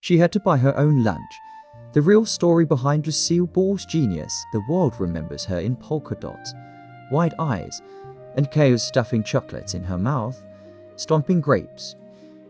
She had to buy her own lunch. The real story behind Lucille Ball's genius: the world remembers her in polka dots, wide eyes, and chaos, stuffing chocolates in her mouth, stomping grapes,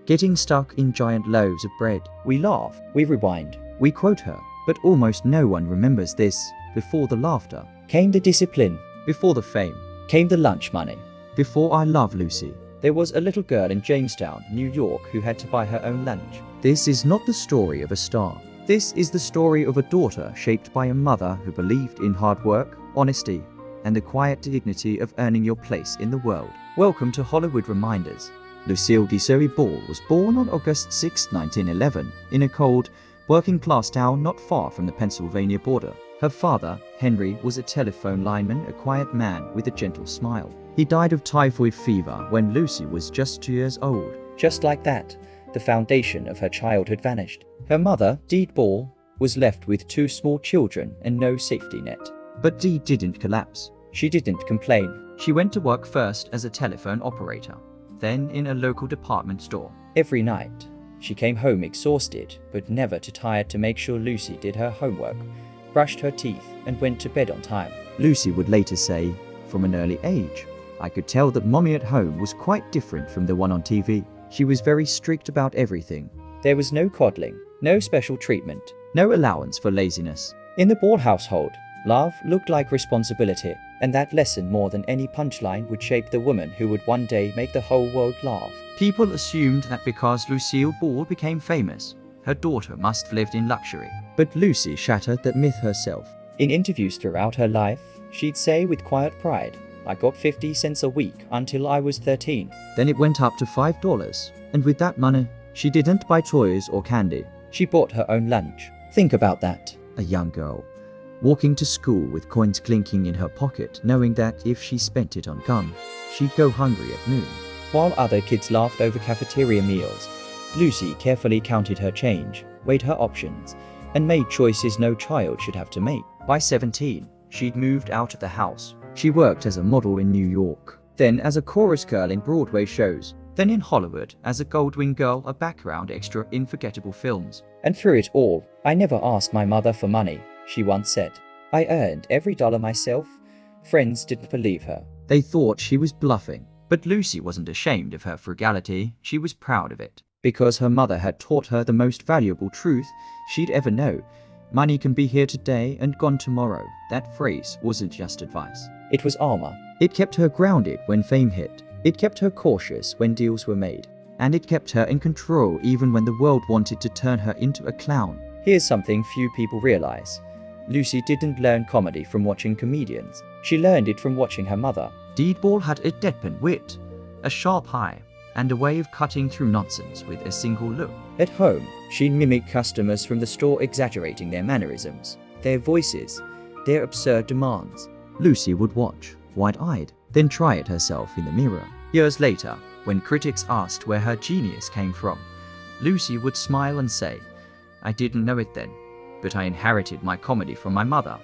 getting stuck in giant loaves of bread. We laugh, we rewind, we quote her, but almost no one remembers this. Before the laughter came the discipline. Before the fame came the lunch money. Before ILoveLucy, there was a little girl in Jamestown, New York, who had to buy her own lunch. This is not the story of a star. This is the story of a daughter shaped by a mother who believed in hard work, honesty, and the quiet dignity of earning your place in the world. Welcome to Hollywood Reminders. Lucille Ball was born on August 6, 1911, in a cold, working-class town not far from the Pennsylvania border. Her father, Henry, was a telephone lineman, a quiet man with a gentle smile. He died of typhoid fever when Lucy was just 2 years old. Just like that, the foundation of her childhood vanished. Her mother, Dee Ball, was left with 2 small children and no safety net. But Dee didn't collapse. She didn't complain. She went to work first as a telephone operator, then in a local department store. Every night, she came home exhausted, but never too tired to make sure Lucy did her homework, brushed her teeth, and went to bed on time. Lucy would later say, from an early age, I could tell that mommy at home was quite different from the one on TV. She was very strict about everything. There was no coddling, no special treatment, no allowance for laziness. In the Ball household, love looked like responsibility, and that lesson more than any punchline would shape the woman who would one day make the whole world laugh. People assumed that because Lucille Ball became famous, her daughter must have lived in luxury. But Lucy shattered that myth herself. In interviews throughout her life, she'd say with quiet pride, I got 50 cents a week until I was 13. Then it went up to $5, and with that money, she didn't buy toys or candy. She bought her own lunch. Think about that. A young girl, walking to school with coins clinking in her pocket, knowing that if she spent it on gum, she'd go hungry at noon. While other kids laughed over cafeteria meals, Lucy carefully counted her change, weighed her options, and made choices no child should have to make. By 17, she'd moved out of the house. She worked as a model in New York, then as a chorus girl in Broadway shows, then in Hollywood as a Goldwing girl, a background extra in forgettable films. And through it all, I never asked my mother for money, she once said. I earned every dollar myself. Friends didn't believe her. They thought she was bluffing. But Lucy wasn't ashamed of her frugality, she was proud of it. Because her mother had taught her the most valuable truth she'd ever know. Money can be here today and gone tomorrow. That phrase wasn't just advice. It was armor. It kept her grounded when fame hit. It kept her cautious when deals were made. And it kept her in control even when the world wanted to turn her into a clown. Here's something few people realize. Lucy didn't learn comedy from watching comedians. She learned it from watching her mother. Dee Ball had a deadpan wit, a sharp eye, and a way of cutting through nonsense with a single look. At home, she'd mimic customers from the store, exaggerating their mannerisms, their voices, their absurd demands. Lucy would watch, wide-eyed, then try it herself in the mirror. Years later, when critics asked where her genius came from, Lucy would smile and say, I didn't know it then, but I inherited my comedy from my mother.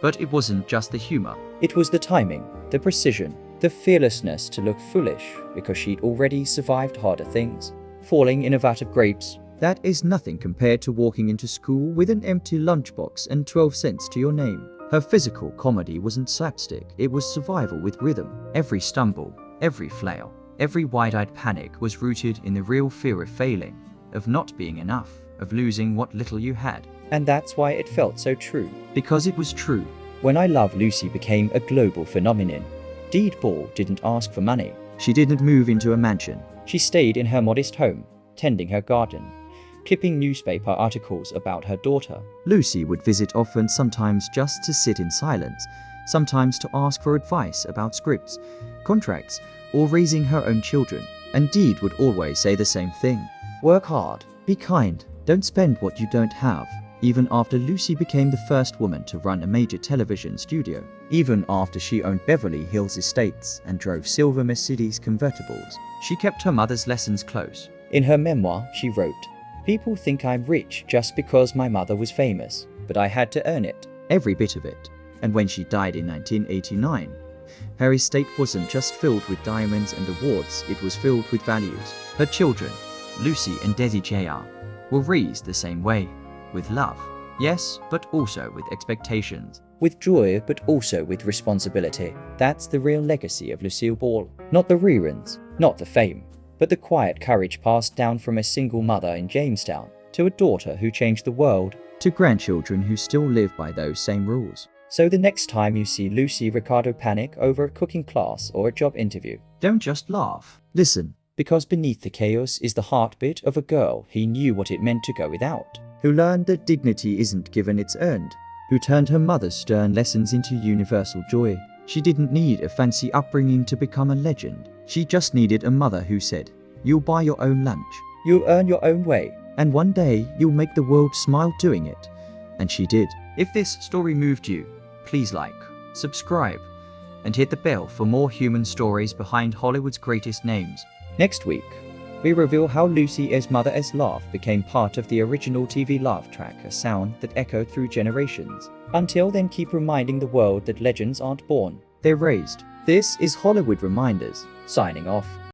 But it wasn't just the humor. It was the timing, the precision, the fearlessness to look foolish because she'd already survived harder things. Falling in a vat of grapes, that is nothing compared to walking into school with an empty lunchbox and 12 cents to your name. Her physical comedy wasn't slapstick, it was survival with rhythm. Every stumble, every flail, every wide-eyed panic was rooted in the real fear of failing, of not being enough, of losing what little you had. And that's why it felt so true. Because it was true. When ILoveLucy became a global phenomenon, Dee Ball didn't ask for money. She didn't move into a mansion. She stayed in her modest home, tending her garden, clipping newspaper articles about her daughter. Lucy would visit often, sometimes just to sit in silence, sometimes to ask for advice about scripts, contracts, or raising her own children. And Dee would always say the same thing. Work hard, be kind, don't spend what you don't have. Even after Lucy became the first woman to run a major television studio. Even after she owned Beverly Hills estates and drove silver Mercedes convertibles, she kept her mother's lessons close. In her memoir, she wrote, People think I'm rich just because my mother was famous, but I had to earn it. Every bit of it. And when she died in 1989, her estate wasn't just filled with diamonds and awards, it was filled with values. Her children, Lucy and Desi Jr., were raised the same way, with love, yes, but also with expectations. With joy, but also with responsibility. That's the real legacy of Lucille Ball. Not the reruns, not the fame, but the quiet courage passed down from a single mother in Jamestown to a daughter who changed the world, to grandchildren who still live by those same rules. So the next time you see Lucy Ricardo panic over a cooking class or a job interview, don't just laugh. Listen, because beneath the chaos is the heartbeat of a girl who knew what it meant to go without, who learned that dignity isn't given, it's earned, who turned her mother's stern lessons into universal joy. She didn't need a fancy upbringing to become a legend. She just needed a mother who said, "You'll buy your own lunch, you'll earn your own way, and one day you'll make the world smile doing it." And she did. If this story moved you, please like, subscribe, and hit the bell for more human stories behind Hollywood's greatest names. Next week, we reveal how Lucy's mother's laugh became part of the original TV laugh track, a sound that echoed through generations. Until then, keep reminding the world that legends aren't born, they're raised. This is Hollywood Reminders, signing off.